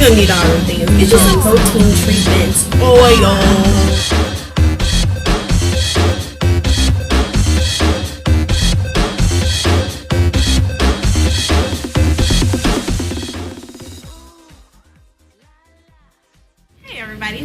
don't need all them things. Get you some protein treatments, oil.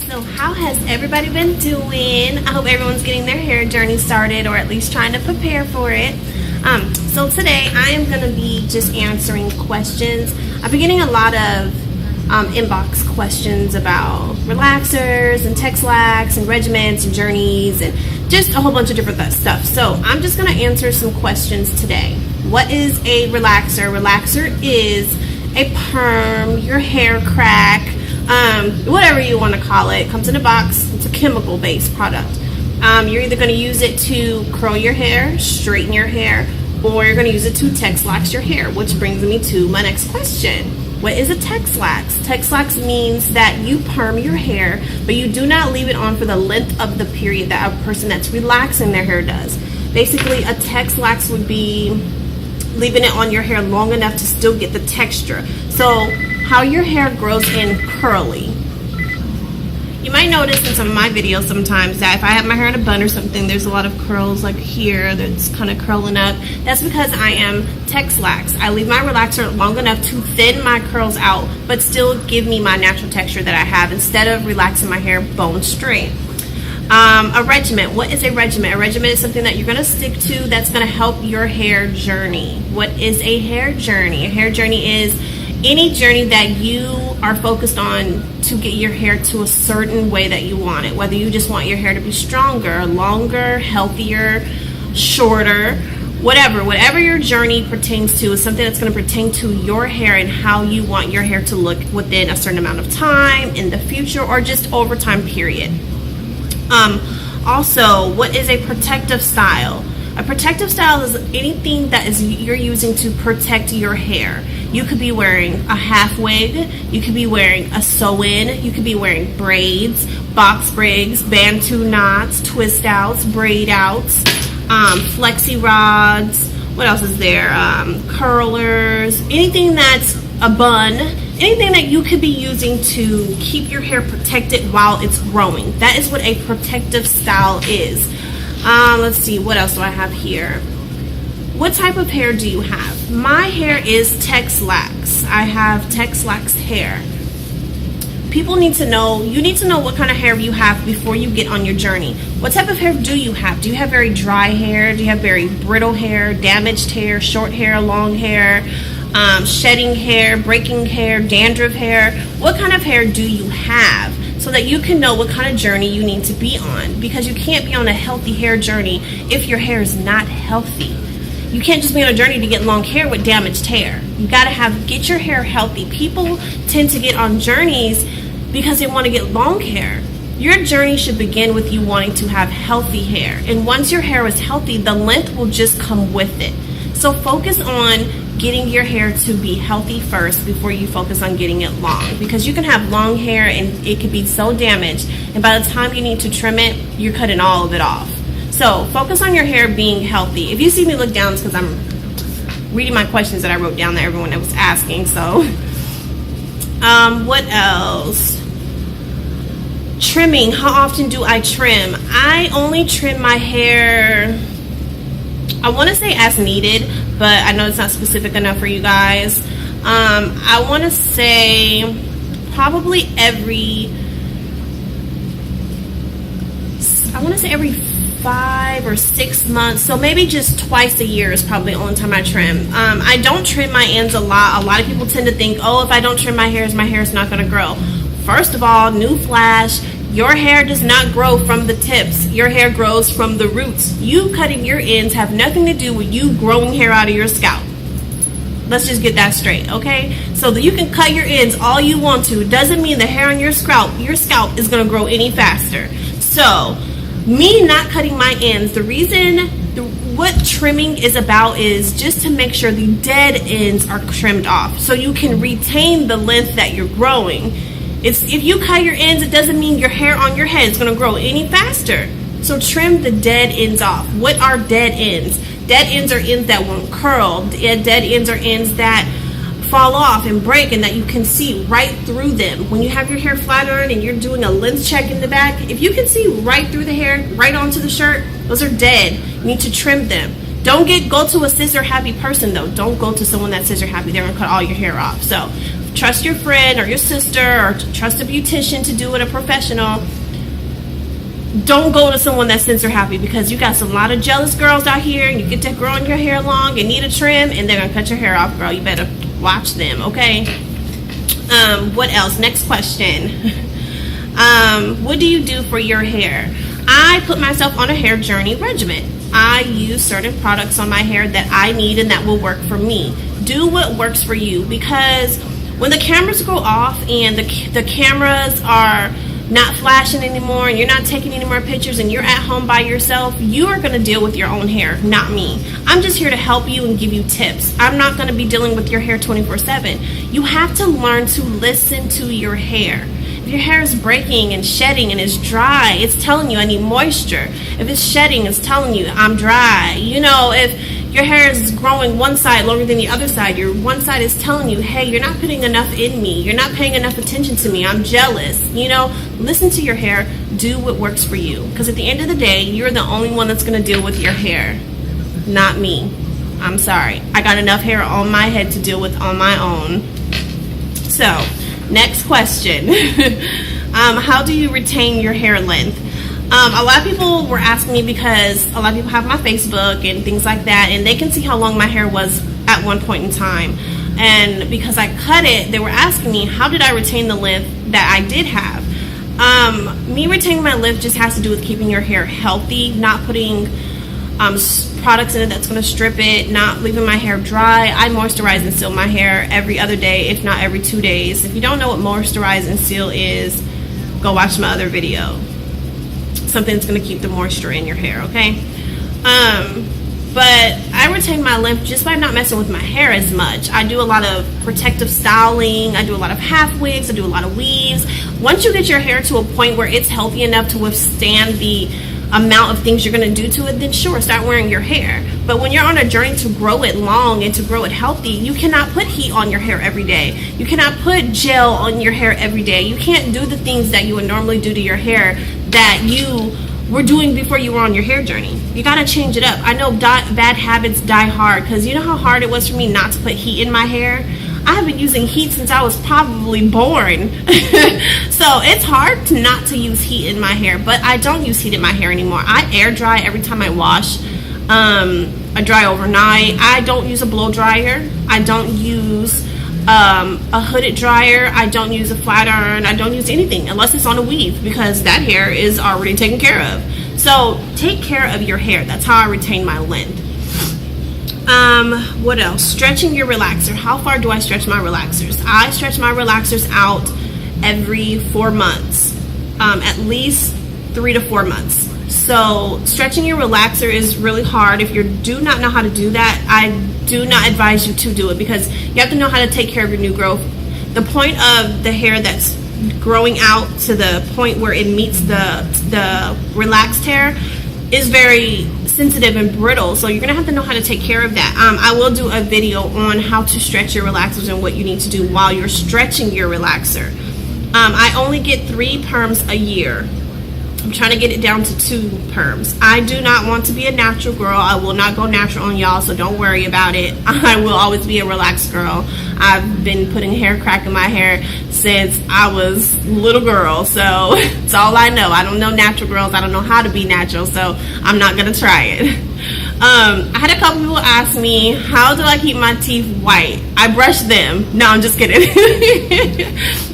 So how has everybody been doing? I hope everyone's getting their hair journey started, or at least trying to prepare for it. So today I am going to be just answering questions. I've been getting a lot of inbox questions about relaxers and Texlax and regimens and journeys and just a whole bunch of different stuff. So I'm just going to answer some questions today. What is a relaxer? Relaxer is a perm, your hair crack, whatever you want to call it. It comes in a box. It's a chemical based product. You're either going to use it to curl your hair, straighten your hair, or you're going to use it to Texlax your hair, which brings me to my next question. What is a Texlax? Texlax means that you perm your hair, but you do not leave it on for the length of the period that a person that's relaxing their hair does. Basically, a Texlax would be leaving it on your hair long enough to still get the texture. So how your hair grows in curly. You might notice in some of my videos sometimes that if I have my hair in a bun or something, there's a lot of curls like here that's kind of curling up. That's because I am Texlax. I leave my relaxer long enough to thin my curls out, but still give me my natural texture that I have instead of relaxing my hair bone straight. A regimen. What is a regimen? A regimen is something that you're going to stick to that's going to help your hair journey. What is a hair journey? A hair journey is any journey that you are focused on to get your hair to a certain way that you want it. Whether you just want your hair to be stronger, longer, healthier, shorter, whatever your journey pertains to is something that's going to pertain to your hair and how you want your hair to look within a certain amount of time, in the future, or just over time period. Also, what is a protective style? A protective style is anything that you're using to protect your hair. You could be wearing a half wig, you could be wearing a sew-in, you could be wearing braids, box braids, bantu knots, twist outs, braid outs, flexi rods, what else is there? Curlers, anything that's a bun, anything that you could be using to keep your hair protected while it's growing. That is what a protective style is. Let's see, what else do I have here? What type of hair do you have? My hair is Texlax. I have Texlax hair. People need to know, you need to know what kind of hair you have before you get on your journey. What type of hair do you have? Do you have very dry hair? Do you have very brittle hair, damaged hair, short hair, long hair, shedding hair, breaking hair, dandruff hair? What kind of hair do you have? So that you can know what kind of journey you need to be on. Because you can't be on a healthy hair journey if your hair is not healthy. You can't just be on a journey to get long hair with damaged hair. You gotta get your hair healthy. People tend to get on journeys because they want to get long hair. Your journey should begin with you wanting to have healthy hair. And once your hair is healthy, the length will just come with it. So focus on getting your hair to be healthy first before you focus on getting it long. Because you can have long hair and it could be so damaged, and by the time you need to trim it, you're cutting all of it off. So focus on your hair being healthy. If you see me look down, it's because I'm reading my questions that I wrote down that everyone was asking. So what else? Trimming. How often do I trim? I only trim my hair, I want to say as needed, but I know it's not specific enough for you guys. I want to say probably every 5 or 6 months. So maybe just twice a year is probably the only time I trim. I don't trim my ends a lot. A lot of people tend to think, oh, if I don't trim my hair's not going to grow. First of all, newsflash, your hair does not grow from the tips. Your hair grows from the roots. You cutting your ends have nothing to do with you growing hair out of your scalp. Let's just get that straight, okay? So that you can cut your ends all you want to doesn't mean the hair on your scalp is going to grow any faster. So me not cutting my ends, the reason what trimming is about is just to make sure the dead ends are trimmed off so you can retain the length that you're growing. If you cut your ends, it doesn't mean your hair on your head is going to grow any faster. So trim the dead ends off. What are dead ends? Dead ends are ends that won't curl. Dead ends are ends that fall off and break and that you can see right through them. When you have your hair flat ironed and you're doing a lens check in the back, if you can see right through the hair, right onto the shirt, those are dead. You need to trim them. Don't go to a scissor happy person though. Don't go to someone that's scissor happy. They're gonna cut all your hair off. So trust your friend or your sister, or trust a beautician to do it, a professional. Don't go to someone that's scissor happy, because you got a lot of jealous girls out here and you get to growing your hair long and need a trim and they're gonna cut your hair off, girl. You better watch them, okay? What else? Next question. What do you do for your hair? I put myself on a hair journey regimen. I use certain products on my hair that I need and that will work for me. Do what works for you, because when the cameras go off and the cameras are not flashing anymore and you're not taking any more pictures and you're at home by yourself, you are going to deal with your own hair, not me. I'm just here to help you and give you tips. I'm not going to be dealing with your hair 24/7. You have to learn to listen to your hair. If your hair is breaking and shedding and is dry, it's telling you I need moisture. If it's shedding, it's telling you I'm dry. You know, if your hair is growing one side longer than the other side, your one side is telling you, hey, you're not putting enough in me. You're not paying enough attention to me. I'm jealous. You know, listen to your hair. Do what works for you. Because at the end of the day, you're the only one that's going to deal with your hair, not me. I'm sorry. I got enough hair on my head to deal with on my own. So, next question. How do you retain your hair length? A lot of people were asking me, because a lot of people have my Facebook and things like that, and they can see how long my hair was at one point in time. And because I cut it, they were asking me, how did I retain the length that I did have? Me retaining my length just has to do with keeping your hair healthy, not putting products in it that's going to strip it, not leaving my hair dry. I moisturize and seal my hair every other day, if not every 2 days. If you don't know what moisturize and seal is, go watch my other video. Something that's going to keep the moisture in your hair, okay? But I retain my length just by not messing with my hair as much. I do a lot of protective styling. I do a lot of half wigs. I do a lot of weaves. Once you get your hair to a point where it's healthy enough to withstand the amount of things you're going to do to it, then sure, start wearing your hair. But when you're on a journey to grow it long and to grow it healthy, you cannot put heat on your hair every day. You cannot put gel on your hair every day. You can't do the things that you would normally do to your hair that you were doing before you were on your hair journey. You got to change it up. I know bad habits die hard, because you know how hard it was for me not to put heat in my hair? I have been using heat since I was probably born. So it's hard not to use heat in my hair, but I don't use heat in my hair anymore. I air dry every time I wash. I dry overnight. I don't use a blow dryer. I don't use a hooded dryer. I don't use a flat iron. I don't use anything unless it's on a weave, because that hair is already taken care of. So take care of your hair. That's how I retain my length. What else? Stretching your relaxer. How far do I stretch my relaxers? I stretch my relaxers out every 4 months, at least 3 to 4 months. So stretching your relaxer is really hard. If you do not know how to do that, I do not advise you to do it, because you have to know how to take care of your new growth. The point of the hair that's growing out to the point where it meets the relaxed hair is very sensitive and brittle, so you're gonna have to know how to take care of that. I will do a video on how to stretch your relaxers and what you need to do while you're stretching your relaxer. I only get 3 perms a year. I'm trying to get it down to 2 perms. I do not want to be a natural girl. I will not go natural on y'all, so don't worry about it. I will always be a relaxed girl. I've been putting hair crack in my hair since I was a little girl, so it's all I know. I don't know natural girls. I don't know how to be natural, so I'm not gonna try it. I had a couple people ask me, how do I keep my teeth white? I brush them. No, I'm just kidding.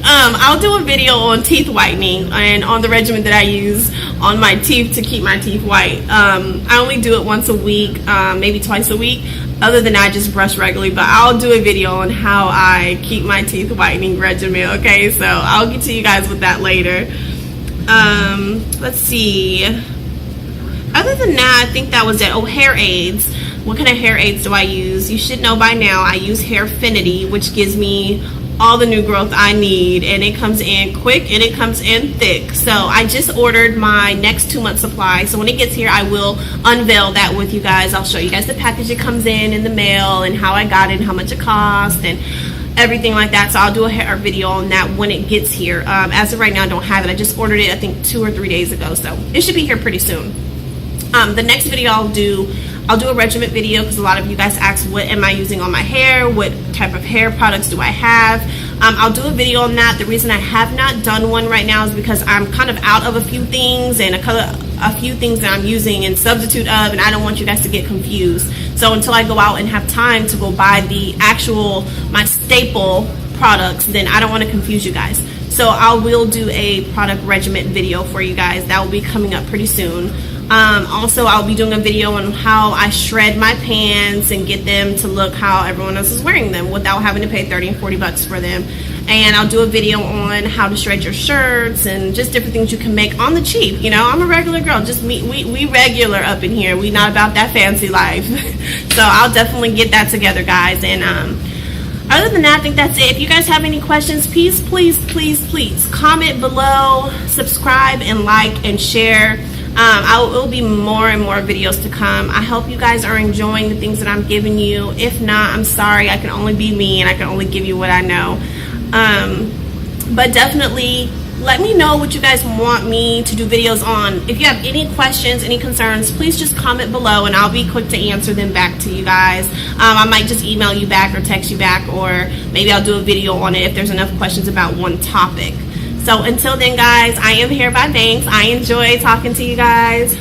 I'll do a video on teeth whitening and on the regimen that I use on my teeth to keep my teeth white. I only do it once a week, maybe twice a week. Other than that, I just brush regularly, but I'll do a video on how I keep my teeth whitening regimen, okay? So I'll get to you guys with that later. Let's see. Other than that, I think that was it. Oh, hair aids. What kind of hair aids do I use? You should know by now I use Hairfinity, which gives me all the new growth I need, and it comes in quick and it comes in thick. So I just ordered my next 2-month supply, so when it gets here I will unveil that with you guys. I'll show you guys the package it comes in the mail and how I got it and how much it cost, and everything like that. So I'll do a hair video on that when it gets here. As of right now, I don't have it. I just ordered it, I think 2 or 3 days ago, so it should be here pretty soon. The next video I'll do a regimen video, because a lot of you guys asked what am I using on my hair, what type of hair products do I have. I'll do a video on that. The reason I have not done one right now is because I'm kind of out of a few things, and a few things that I'm using in substitute of, and I don't want you guys to get confused. So until I go out and have time to go buy my staple products, then I don't want to confuse you guys. So I will do a product regimen video for you guys. That will be coming up pretty soon. Also, I'll be doing a video on how I shred my pants and get them to look how everyone else is wearing them without having to pay 30 and 40 bucks for them. And I'll do a video on how to shred your shirts and just different things you can make on the cheap. You know, I'm a regular girl. Just we regular up in here. We not about that fancy life. So I'll definitely get that together, guys. And other than that, I think that's it. If you guys have any questions, please comment below, subscribe, and like and share. It will be more and more videos to come. I hope you guys are enjoying the things that I'm giving you. If not, I'm sorry. I can only be me, and I can only give you what I know. But definitely let me know what you guys want me to do videos on. If you have any questions, any concerns, please just comment below, and I'll be quick to answer them back to you guys. I might just email you back or text you back, or maybe I'll do a video on it if there's enough questions about one topic. So until then, guys, I am Hair by Banks. I enjoy talking to you guys.